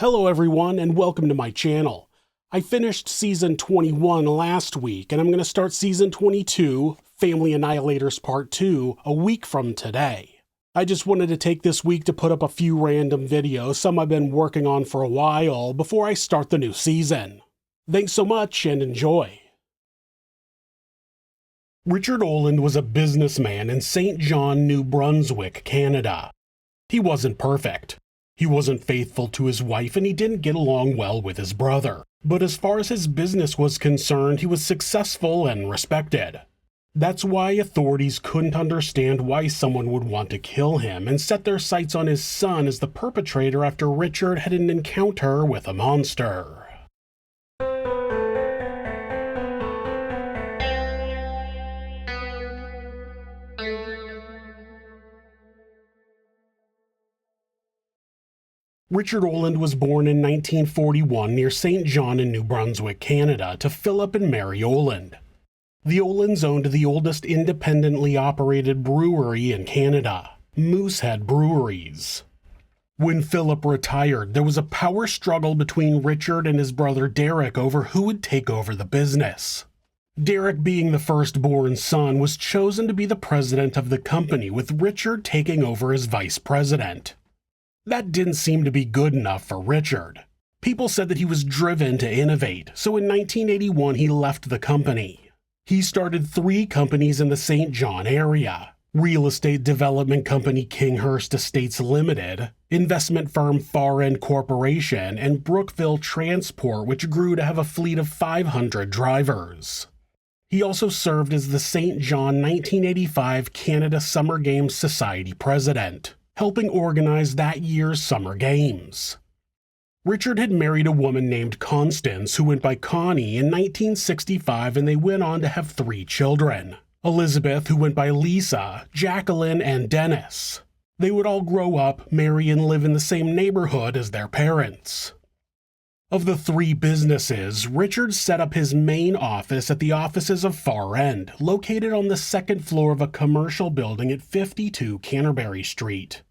Hello everyone and welcome to my channel. I finished Season 21 last week and I'm going to start Season 22, Family Annihilators Part 2, a week from today. I just wanted to take this week to put up a few random videos, some I've been working on for a while, before I start the new season. Thanks so much and enjoy. Richard Oland was a businessman in St. John, New Brunswick, Canada. He wasn't perfect. He wasn't faithful to his wife and he didn't get along well with his brother. But as far as his business was concerned, he was successful and respected. That's why authorities couldn't understand why someone would want to kill him and set their sights on his son as the perpetrator after Richard had an encounter with a monster. Richard Oland was born in 1941 near St. John in New Brunswick, Canada, to Philip and Mary Oland. The Olands owned the oldest independently operated brewery in Canada, Moosehead Breweries. When Philip retired, there was a power struggle between Richard and his brother Derek over who would take over the business. Derek, being the firstborn son, was chosen to be the president of the company, with Richard taking over as vice president. That didn't seem to be good enough for Richard. People said that he was driven to innovate, so in 1981 he left the company. He started 3 companies in the St. John area: real estate development company Kinghurst Estates Limited, investment firm Far End Corporation, and Brookville Transport, which grew to have a fleet of 500 drivers. He also served as the St. John 1985 Canada Summer Games Society president, helping organize that year's Summer Games. Richard had married a woman named Constance, who went by Connie, in 1965, and they went on to have 3 children: Elizabeth, who went by Lisa, Jacqueline, and Dennis. They would all grow up, marry, and live in the same neighborhood as their parents. Of the 3 businesses, Richard set up his main office at the offices of Far End, located on the 2nd floor of a commercial building at 52 Canterbury Street.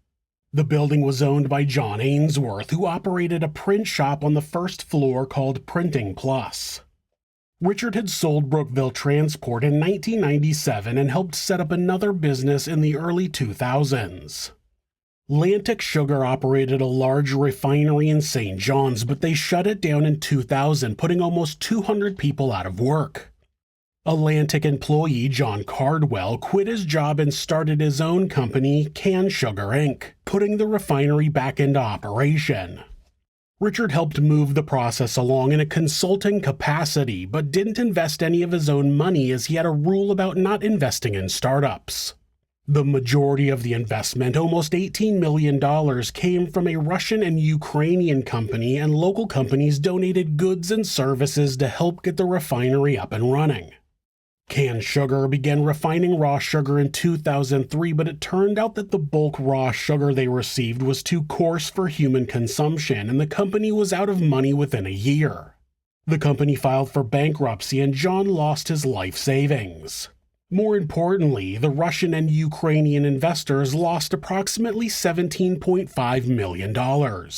The building was owned by John Ainsworth, who operated a print shop on the 1st floor called Printing Plus. Richard had sold Brookville Transport in 1997 and helped set up another business in the early 2000s. Atlantic Sugar operated a large refinery in St. John's, but they shut it down in 2000, putting almost 200 people out of work. Atlantic employee John Cardwell quit his job and started his own company, Can Sugar Inc., putting the refinery back into operation. Richard helped move the process along in a consulting capacity, but didn't invest any of his own money as he had a rule about not investing in startups. The majority of the investment, almost $18 million, came from a Russian and Ukrainian company, and local companies donated goods and services to help get the refinery up and running. Can Sugar began refining raw sugar in 2003, but it turned out that the bulk raw sugar they received was too coarse for human consumption, and the company was out of money within a year. The company filed for bankruptcy, and John lost his life savings. More importantly, the Russian and Ukrainian investors lost approximately $17.5 million.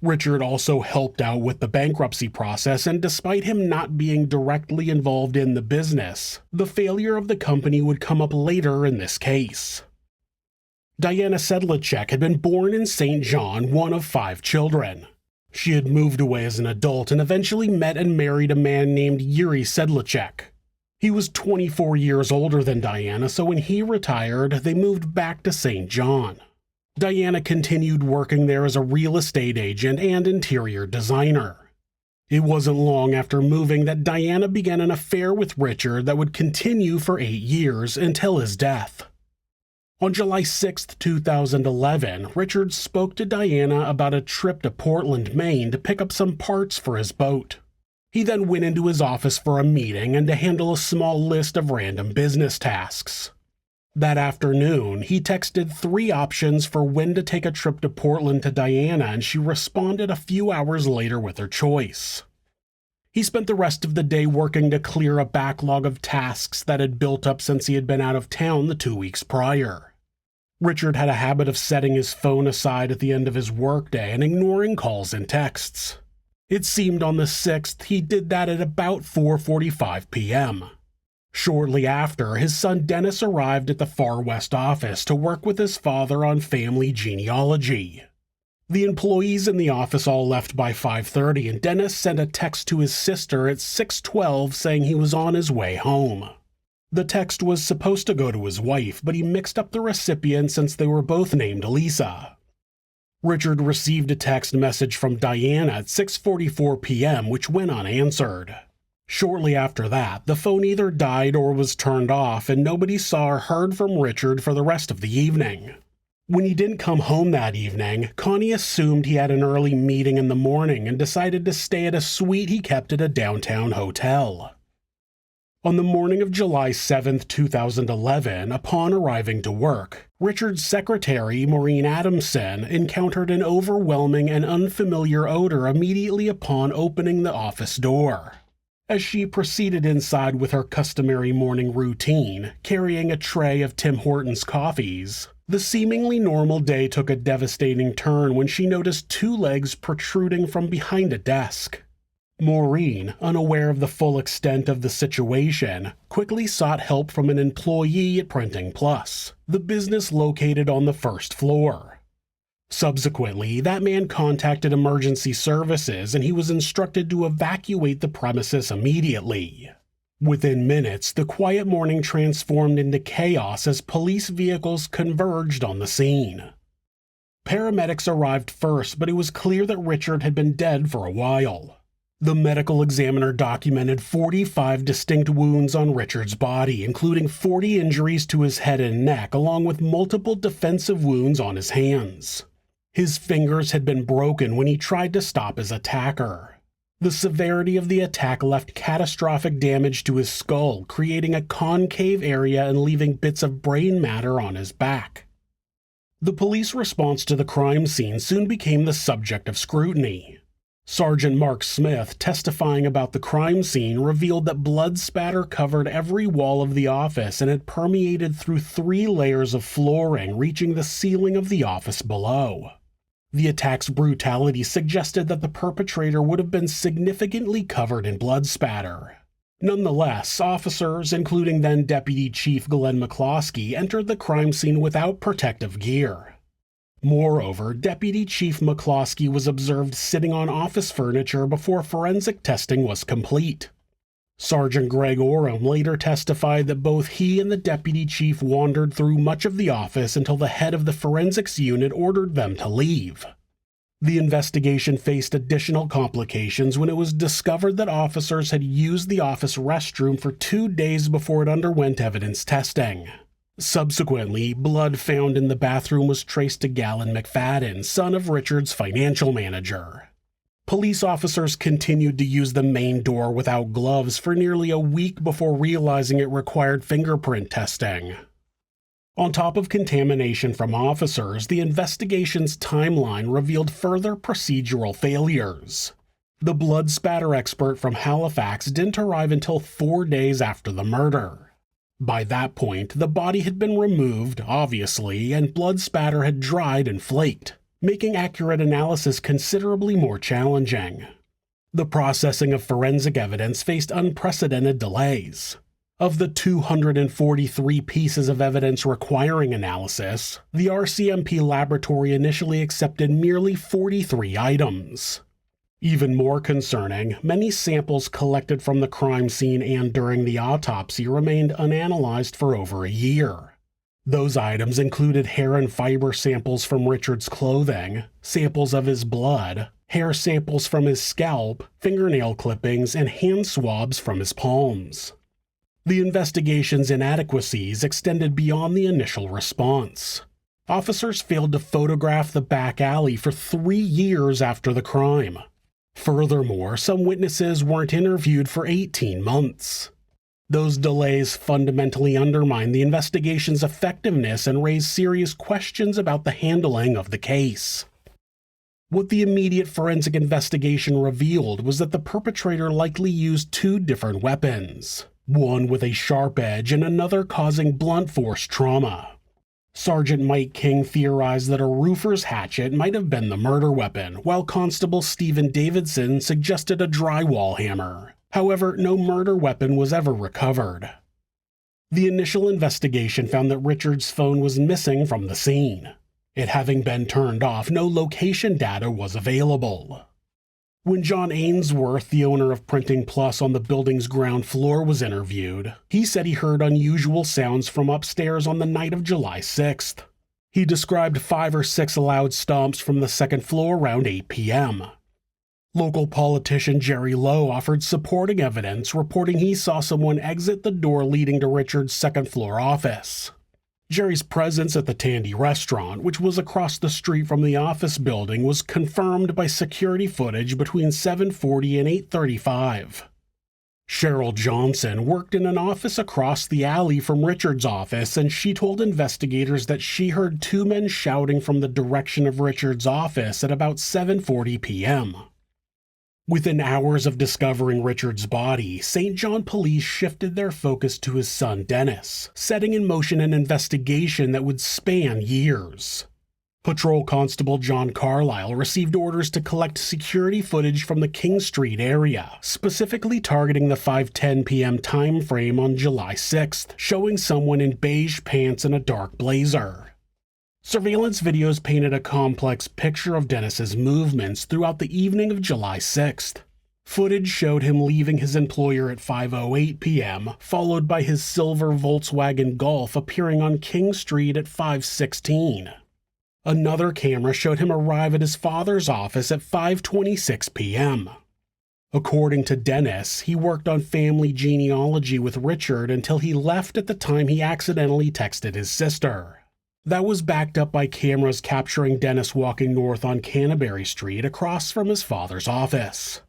Richard also helped out with the bankruptcy process, and despite him not being directly involved in the business, the failure of the company would come up later in this case. Diana Sedlacek had been born in St. John, one of 5 children. She had moved away as an adult and eventually met and married a man named Yuri Sedlacek. He was 24 years older than Diana, so when he retired, they moved back to St. John. Diana continued working there as a real estate agent and interior designer. It wasn't long after moving that Diana began an affair with Richard that would continue for 8 years until his death. On July 6, 2011, Richard spoke to Diana about a trip to Portland, Maine to pick up some parts for his boat. He then went into his office for a meeting and to handle a small list of random business tasks. That afternoon, he texted 3 options for when to take a trip to Portland to Diana, and she responded a few hours later with her choice. He spent the rest of the day working to clear a backlog of tasks that had built up since he had been out of town the 2 weeks prior. Richard had a habit of setting his phone aside at the end of his workday and ignoring calls and texts. It seemed on the 6th he did that at about 4:45 p.m. Shortly after, his son Dennis arrived at the Far West office to work with his father on family genealogy. The employees in the office all left by 5:30, and Dennis sent a text to his sister at 6:12 saying he was on his way home. The text was supposed to go to his wife, but he mixed up the recipient since they were both named Lisa. Richard received a text message from Diana at 6:44 p.m., which went unanswered. Shortly after that, the phone either died or was turned off, and nobody saw or heard from Richard for the rest of the evening. When he didn't come home that evening, Connie assumed he had an early meeting in the morning and decided to stay at a suite he kept at a downtown hotel. On the morning of July 7, 2011, upon arriving to work, Richard's secretary, Maureen Adamson, encountered an overwhelming and unfamiliar odor immediately upon opening the office door. As she proceeded inside with her customary morning routine, carrying a tray of Tim Hortons coffees, the seemingly normal day took a devastating turn when she noticed two legs protruding from behind a desk. Maureen, unaware of the full extent of the situation, quickly sought help from an employee at Printing Plus, the business located on the first floor. Subsequently, that man contacted emergency services and he was instructed to evacuate the premises immediately. Within minutes, the quiet morning transformed into chaos as police vehicles converged on the scene. Paramedics arrived first, but it was clear that Richard had been dead for a while. The medical examiner documented 45 distinct wounds on Richard's body, including 40 injuries to his head and neck, along with multiple defensive wounds on his hands. His fingers had been broken when he tried to stop his attacker. The severity of the attack left catastrophic damage to his skull, creating a concave area and leaving bits of brain matter on his back. The police response to the crime scene soon became the subject of scrutiny. Sergeant Mark Smith, testifying about the crime scene, revealed that blood spatter covered every wall of the office and had permeated through 3 layers of flooring, reaching the ceiling of the office below. The attack's brutality suggested that the perpetrator would have been significantly covered in blood spatter. Nonetheless, officers, including then Deputy Chief Glenn McCloskey, entered the crime scene without protective gear. Moreover, Deputy Chief McCloskey was observed sitting on office furniture before forensic testing was complete. Sergeant Greg Oram later testified that both he and the deputy chief wandered through much of the office until the head of the forensics unit ordered them to leave. The investigation faced additional complications when it was discovered that officers had used the office restroom for 2 days before it underwent evidence testing. Subsequently, blood found in the bathroom was traced to Galen McFadden, son of Richard's financial manager. Police officers continued to use the main door without gloves for nearly a week before realizing it required fingerprint testing. On top of contamination from officers, the investigation's timeline revealed further procedural failures. The blood spatter expert from Halifax didn't arrive until 4 days after the murder. By that point, the body had been removed, obviously, and blood spatter had dried and flaked, making accurate analysis considerably more challenging. The processing of forensic evidence faced unprecedented delays. Of the 243 pieces of evidence requiring analysis, the RCMP laboratory initially accepted merely 43 items. Even more concerning, many samples collected from the crime scene and during the autopsy remained unanalyzed for over a year. Those items included hair and fiber samples from Richard's clothing, samples of his blood, hair samples from his scalp, fingernail clippings, and hand swabs from his palms. The investigation's inadequacies extended beyond the initial response. Officers failed to photograph the back alley for 3 years after the crime. Furthermore, some witnesses weren't interviewed for 18 months. Those delays fundamentally undermined the investigation's effectiveness and raised serious questions about the handling of the case. What the immediate forensic investigation revealed was that the perpetrator likely used 2 different weapons, one with a sharp edge and another causing blunt force trauma. Sergeant Mike King theorized that a roofer's hatchet might have been the murder weapon, while Constable Stephen Davidson suggested a drywall hammer. However, no murder weapon was ever recovered. The initial investigation found that Richard's phone was missing from the scene. It having been turned off, no location data was available. When John Ainsworth, the owner of Printing Plus on the building's ground floor, was interviewed, he said he heard unusual sounds from upstairs on the night of July 6th. He described 5 or 6 loud stomps from the second floor around 8 p.m. Local politician Jerry Lowe offered supporting evidence, reporting he saw someone exit the door leading to Richard's second-floor office. Jerry's presence at the Tandy restaurant, which was across the street from the office building, was confirmed by security footage between 7:40 and 8:35. Cheryl Johnson worked in an office across the alley from Richard's office, and she told investigators that she heard 2 men shouting from the direction of Richard's office at about 7:40 p.m. Within hours of discovering Richard's body, St. John police shifted their focus to his son Dennis, setting in motion an investigation that would span years. Patrol Constable John Carlisle received orders to collect security footage from the King Street area, specifically targeting the 5:10 p.m. time frame on July 6th, showing someone in beige pants and a dark blazer. Surveillance videos painted a complex picture of Dennis's movements throughout the evening of July 6th. Footage showed him leaving his employer at 5:08 p.m., followed by his silver Volkswagen Golf appearing on King Street at 5:16. Another camera showed him arrive at his father's office at 5:26 p.m. According to Dennis, he worked on family genealogy with Richard until he left at the time he accidentally texted his sister. That was backed up by cameras capturing Dennis walking north on Canterbury Street across from his father's office.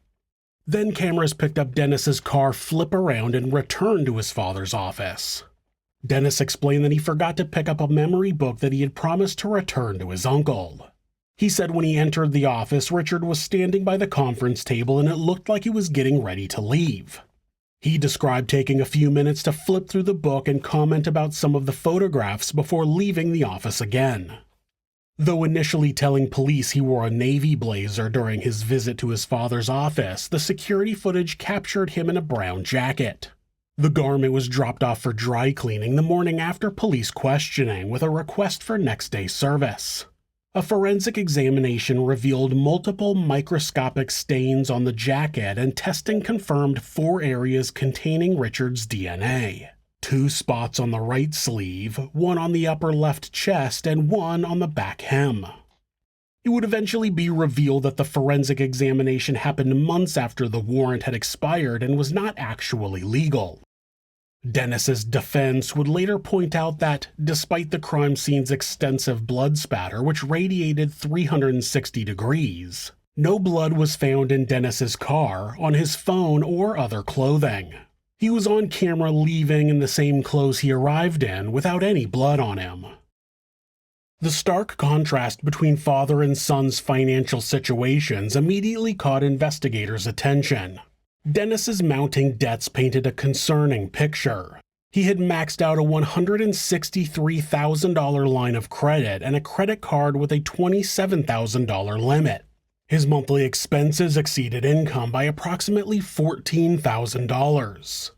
Then cameras picked up Dennis's car flip around and return to his father's office. Dennis explained that he forgot to pick up a memory book that he had promised to return to his uncle. He said when he entered the office, Richard was standing by the conference table and it looked like he was getting ready to leave. He described taking a few minutes to flip through the book and comment about some of the photographs before leaving the office again. Though initially telling police he wore a navy blazer during his visit to his father's office, the security footage captured him in a brown jacket. The garment was dropped off for dry cleaning the morning after police questioning, with a request for next-day service. A forensic examination revealed multiple microscopic stains on the jacket, and testing confirmed 4 areas containing Richard's DNA. 2 spots on the right sleeve, 1 on the upper left chest, and 1 on the back hem. It would eventually be revealed that the forensic examination happened months after the warrant had expired and was not actually legal. Dennis's defense would later point out that, despite the crime scene's extensive blood spatter, which radiated 360 degrees, no blood was found in Dennis's car, on his phone, or other clothing. He was on camera leaving in the same clothes he arrived in, without any blood on him. The stark contrast between father and son's financial situations immediately caught investigators' attention. Dennis's mounting debts painted a concerning picture. He had maxed out a $163,000 line of credit and a credit card with a $27,000 limit. His monthly expenses exceeded income by approximately $14,000.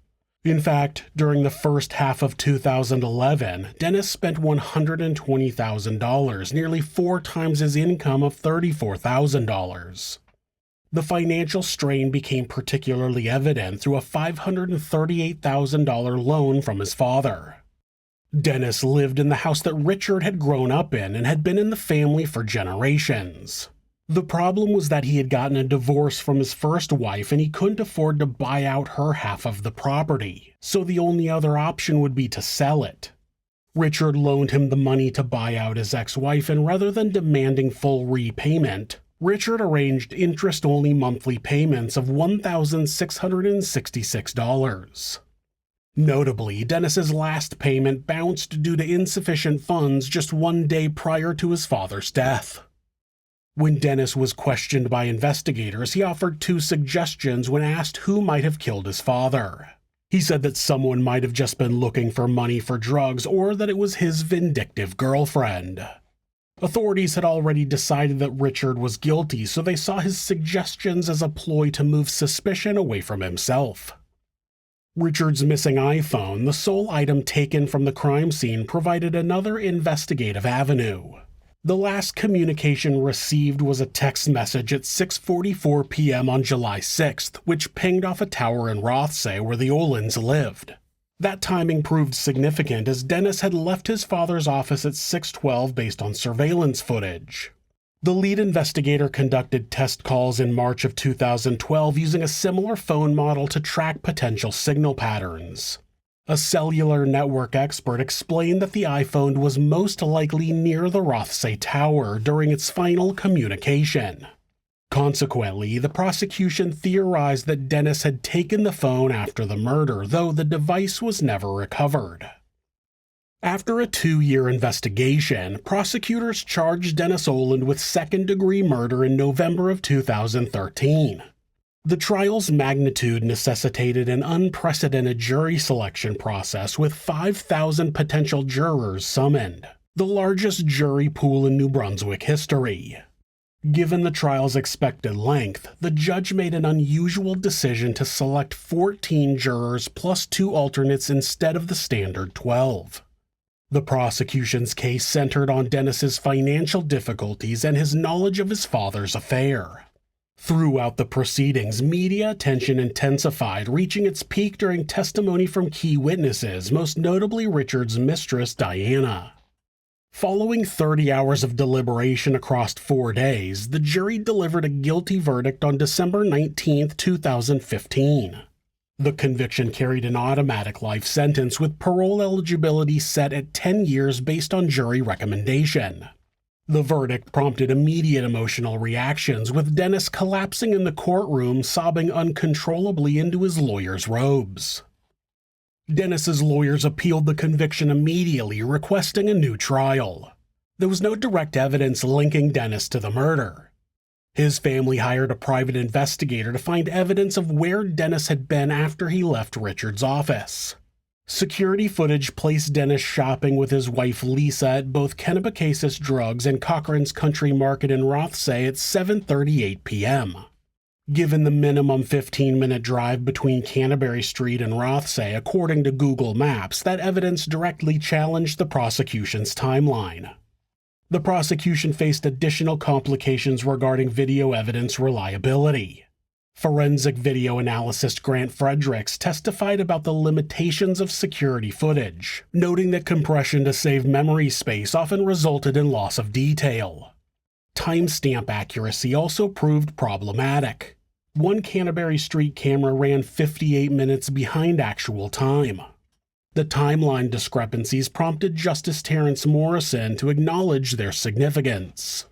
In fact, during the first half of 2011, Dennis spent $120,000, nearly 4 times his income of $34,000. The financial strain became particularly evident through a $538,000 loan from his father. Dennis lived in the house that Richard had grown up in and had been in the family for generations. The problem was that he had gotten a divorce from his first wife and he couldn't afford to buy out her half of the property, so the only other option would be to sell it. Richard loaned him the money to buy out his ex-wife, and rather than demanding full repayment, Richard arranged interest-only monthly payments of $1,666. Notably, Dennis's last payment bounced due to insufficient funds just 1 day prior to his father's death. When Dennis was questioned by investigators, he offered 2 suggestions when asked who might have killed his father. He said that someone might have just been looking for money for drugs or that it was his vindictive girlfriend. Authorities had already decided that Richard was guilty, so they saw his suggestions as a ploy to move suspicion away from himself. Richard's missing iPhone, the sole item taken from the crime scene, provided another investigative avenue. The last communication received was a text message at 6:44 p.m. on July 6th, which pinged off a tower in Rothsay where the Olands lived. That timing proved significant as Dennis had left his father's office at 6:12 based on surveillance footage. The lead investigator conducted test calls in March of 2012 using a similar phone model to track potential signal patterns. A cellular network expert explained that the iPhone was most likely near the Rothsay Tower during its final communication. Consequently, the prosecution theorized that Dennis had taken the phone after the murder, though the device was never recovered. After a 2-year investigation, prosecutors charged Dennis Oland with second-degree murder in November of 2013. The trial's magnitude necessitated an unprecedented jury selection process with 5,000 potential jurors summoned, the largest jury pool in New Brunswick history. Given the trial's expected length, the judge made an unusual decision to select 14 jurors plus 2 alternates instead of the standard 12. The prosecution's case centered on Dennis's financial difficulties and his knowledge of his father's affair. Throughout the proceedings, media attention intensified, reaching its peak during testimony from key witnesses, most notably Richard's mistress, Diana. Following 30 hours of deliberation across 4 days, the jury delivered a guilty verdict on December 19, 2015. The conviction carried an automatic life sentence with parole eligibility set at 10 years based on jury recommendation. The verdict prompted immediate emotional reactions, with Dennis collapsing in the courtroom, sobbing uncontrollably into his lawyer's robes. Dennis's lawyers appealed the conviction immediately, requesting a new trial. There was no direct evidence linking Dennis to the murder. His family hired a private investigator to find evidence of where Dennis had been after he left Richard's office. Security footage placed Dennis shopping with his wife Lisa at both Kennebecasis Drugs and Cochrane's Country Market in Rothsay at 7:38 p.m. Given the minimum 15-minute drive between Canterbury Street and Rothsay, according to Google Maps, that evidence directly challenged the prosecution's timeline. The prosecution faced additional complications regarding video evidence reliability. Forensic video analyst Grant Fredericks testified about the limitations of security footage, noting that compression to save memory space often resulted in loss of detail. Timestamp accuracy also proved problematic. One Canterbury Street camera ran 58 minutes behind actual time. The timeline discrepancies prompted Justice Terrence Morrison to acknowledge their significance.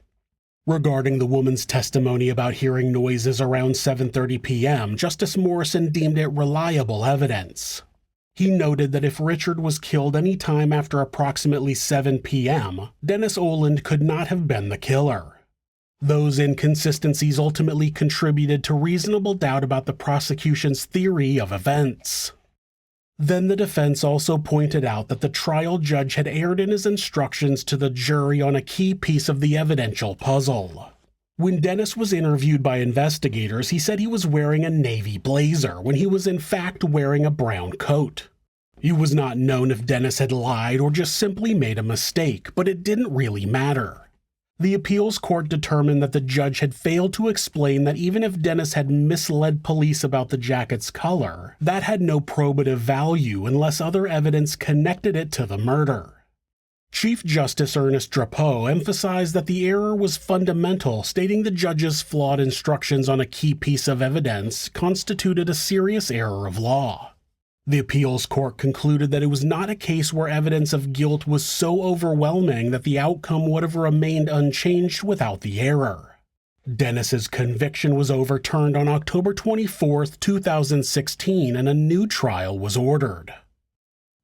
Regarding the woman's testimony about hearing noises around 7:30 p.m., Justice Morrison deemed it reliable evidence. He noted that if Richard was killed any time after approximately 7 p.m., Dennis Oland could not have been the killer. Those inconsistencies ultimately contributed to reasonable doubt about the prosecution's theory of events. Then the defense also pointed out that the trial judge had erred in his instructions to the jury on a key piece of the evidential puzzle. When Dennis was interviewed by investigators, he said he was wearing a navy blazer when he was in fact wearing a brown coat. It was not known if Dennis had lied or just simply made a mistake, but it didn't really matter. The appeals court determined that the judge had failed to explain that even if Dennis had misled police about the jacket's color, that had no probative value unless other evidence connected it to the murder. Chief Justice Ernest Drapeau emphasized that the error was fundamental, stating the judge's flawed instructions on a key piece of evidence constituted a serious error of law. The appeals court concluded that it was not a case where evidence of guilt was so overwhelming that the outcome would have remained unchanged without the error. Dennis's conviction was overturned on October 24, 2016, and a new trial was ordered.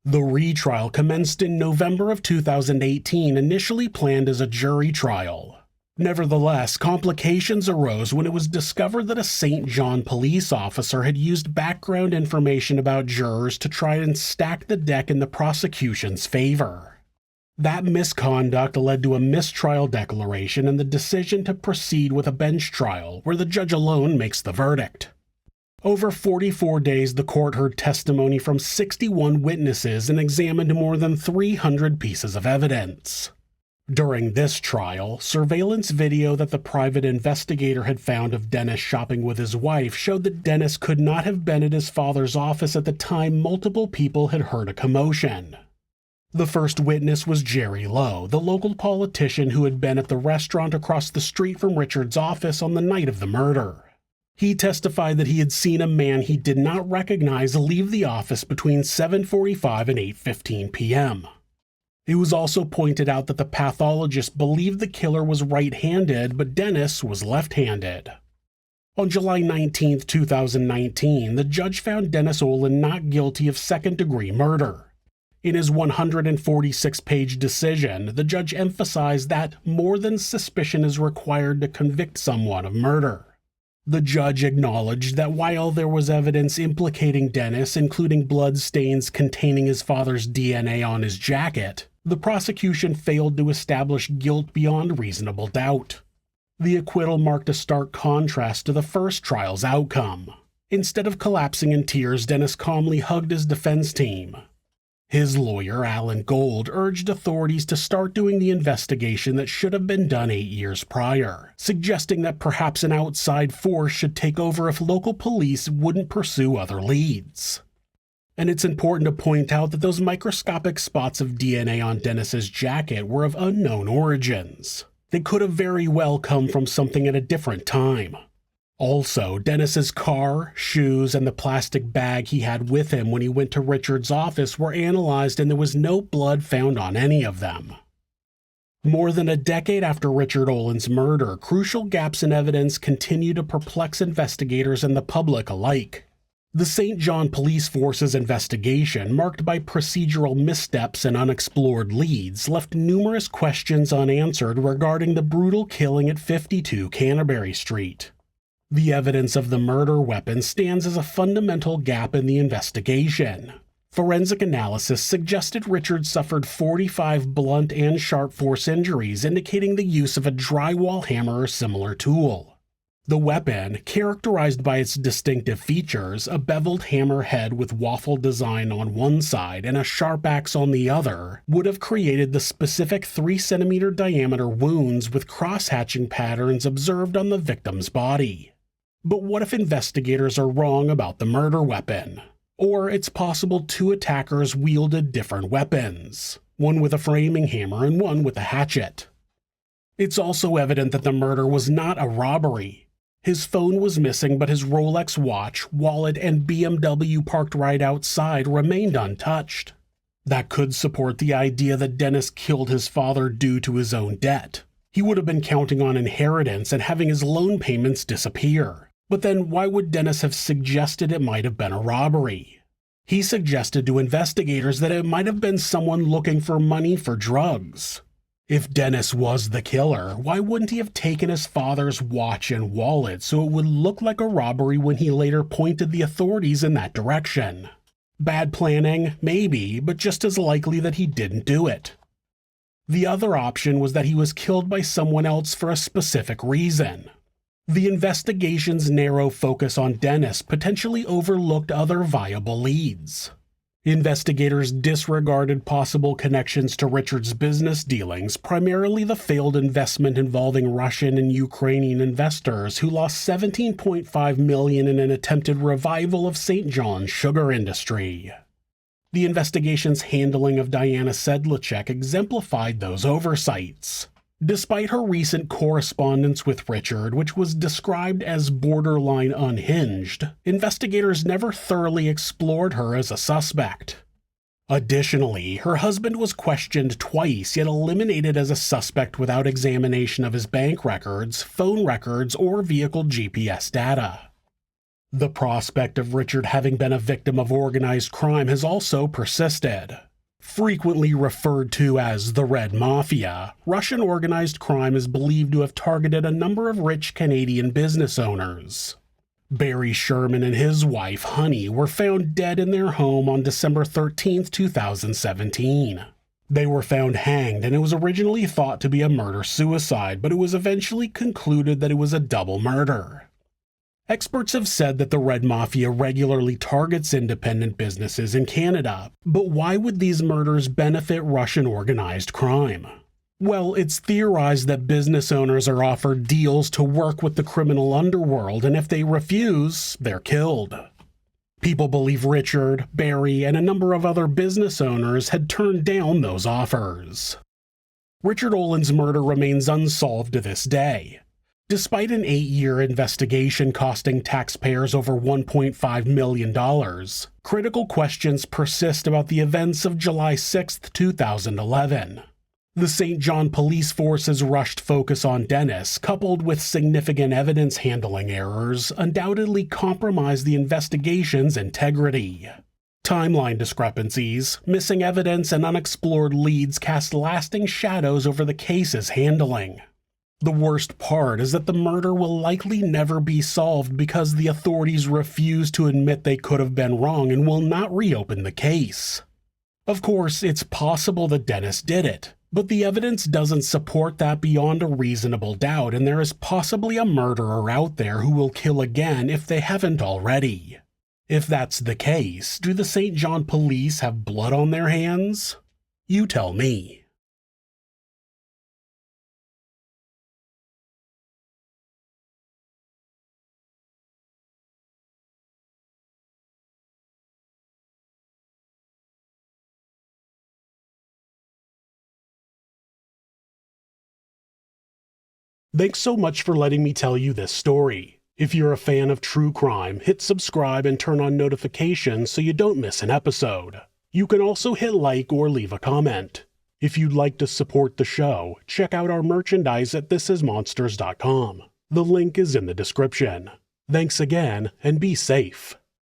The retrial commenced in November of 2018, initially planned as a jury trial. Nevertheless, complications arose when it was discovered that a St. John police officer had used background information about jurors to try and stack the deck in the prosecution's favor. That misconduct led to a mistrial declaration and the decision to proceed with a bench trial, where the judge alone makes the verdict. Over 44 days, the court heard testimony from 61 witnesses and examined more than 300 pieces of evidence. During this trial, surveillance video that the private investigator had found of Dennis shopping with his wife showed that Dennis could not have been at his father's office at the time multiple people had heard a commotion. The first witness was Jerry Lowe, the local politician who had been at the restaurant across the street from Richard's office on the night of the murder. He testified that he had seen a man he did not recognize leave the office between 7:45 and 8:15 p.m. It was also pointed out that the pathologist believed the killer was right-handed, but Dennis was left-handed. On July 19, 2019, the judge found Dennis Oland not guilty of second-degree murder. In his 146-page decision, the judge emphasized that more than suspicion is required to convict someone of murder. The judge acknowledged that while there was evidence implicating Dennis, including blood stains containing his father's DNA on his jacket, the prosecution failed to establish guilt beyond reasonable doubt. The acquittal marked a stark contrast to the first trial's outcome. Instead of collapsing in tears, Dennis calmly hugged his defense team. His lawyer, Alan Gold, urged authorities to start doing the investigation that should have been done 8 years prior, suggesting that perhaps an outside force should take over if local police wouldn't pursue other leads. And it's important to point out that those microscopic spots of DNA on Dennis's jacket were of unknown origins. They could have very well come from something at a different time. Also, Dennis's car, shoes, and the plastic bag he had with him when he went to Richard's office were analyzed, and there was no blood found on any of them. More than a decade after Richard Oland's murder, crucial gaps in evidence continue to perplex investigators and the public alike. The St. John Police Force's investigation, marked by procedural missteps and unexplored leads, left numerous questions unanswered regarding the brutal killing at 52 Canterbury Street. The evidence of the murder weapon stands as a fundamental gap in the investigation. Forensic analysis suggested Richard suffered 45 blunt and sharp force injuries, indicating the use of a drywall hammer or similar tool. The weapon, characterized by its distinctive features, a beveled hammer head with waffle design on one side and a sharp axe on the other, would have created the specific 3-centimeter diameter wounds with cross-hatching patterns observed on the victim's body. But what if investigators are wrong about the murder weapon? Or it's possible two attackers wielded different weapons, one with a framing hammer and one with a hatchet. It's also evident that the murder was not a robbery. His phone was missing, but his Rolex watch, wallet, and BMW parked right outside remained untouched. That could support the idea that Dennis killed his father due to his own debt. He would have been counting on inheritance and having his loan payments disappear. But then why would Dennis have suggested it might have been a robbery? He suggested to investigators that it might have been someone looking for money for drugs. If Dennis was the killer, why wouldn't he have taken his father's watch and wallet so it would look like a robbery when he later pointed the authorities in that direction? Bad planning? Maybe, but just as likely that he didn't do it. The other option was that he was killed by someone else for a specific reason. The investigation's narrow focus on Dennis potentially overlooked other viable leads. Investigators disregarded possible connections to Richard's business dealings, primarily the failed investment involving Russian and Ukrainian investors who lost $17.5 million in an attempted revival of St. John's sugar industry. The investigation's handling of Diana Sedlacek exemplified those oversights. Despite her recent correspondence with Richard, which was described as borderline unhinged, investigators never thoroughly explored her as a suspect. Additionally, her husband was questioned twice, yet eliminated as a suspect without examination of his bank records, phone records, or vehicle GPS data. The prospect of Richard having been a victim of organized crime has also persisted. Frequently referred to as the Red Mafia, Russian organized crime is believed to have targeted a number of rich Canadian business owners. Barry Sherman and his wife, Honey, were found dead in their home on December 13, 2017. They were found hanged, and it was originally thought to be a murder-suicide, but it was eventually concluded that it was a double murder. Experts have said that the Red Mafia regularly targets independent businesses in Canada, but why would these murders benefit Russian organized crime? Well, it's theorized that business owners are offered deals to work with the criminal underworld, and if they refuse, they're killed. People believe Richard, Barry, and a number of other business owners had turned down those offers. Richard Oland's murder remains unsolved to this day. Despite an 8-year investigation costing taxpayers over $1.5 million, critical questions persist about the events of July 6, 2011. The St. John police force's rushed focus on Dennis, coupled with significant evidence handling errors, undoubtedly compromised the investigation's integrity. Timeline discrepancies, missing evidence, and unexplored leads cast lasting shadows over the case's handling. The worst part is that the murder will likely never be solved because the authorities refuse to admit they could have been wrong and will not reopen the case. Of course, it's possible that Dennis did it, but the evidence doesn't support that beyond a reasonable doubt, and there is possibly a murderer out there who will kill again if they haven't already. If that's the case, do the St. John police have blood on their hands? You tell me. Thanks so much for letting me tell you this story. If you're a fan of true crime, hit subscribe and turn on notifications so you don't miss an episode. You can also hit like or leave a comment. If you'd like to support the show, check out our merchandise at thisismonsters.com. The link is in the description. Thanks again, and be safe.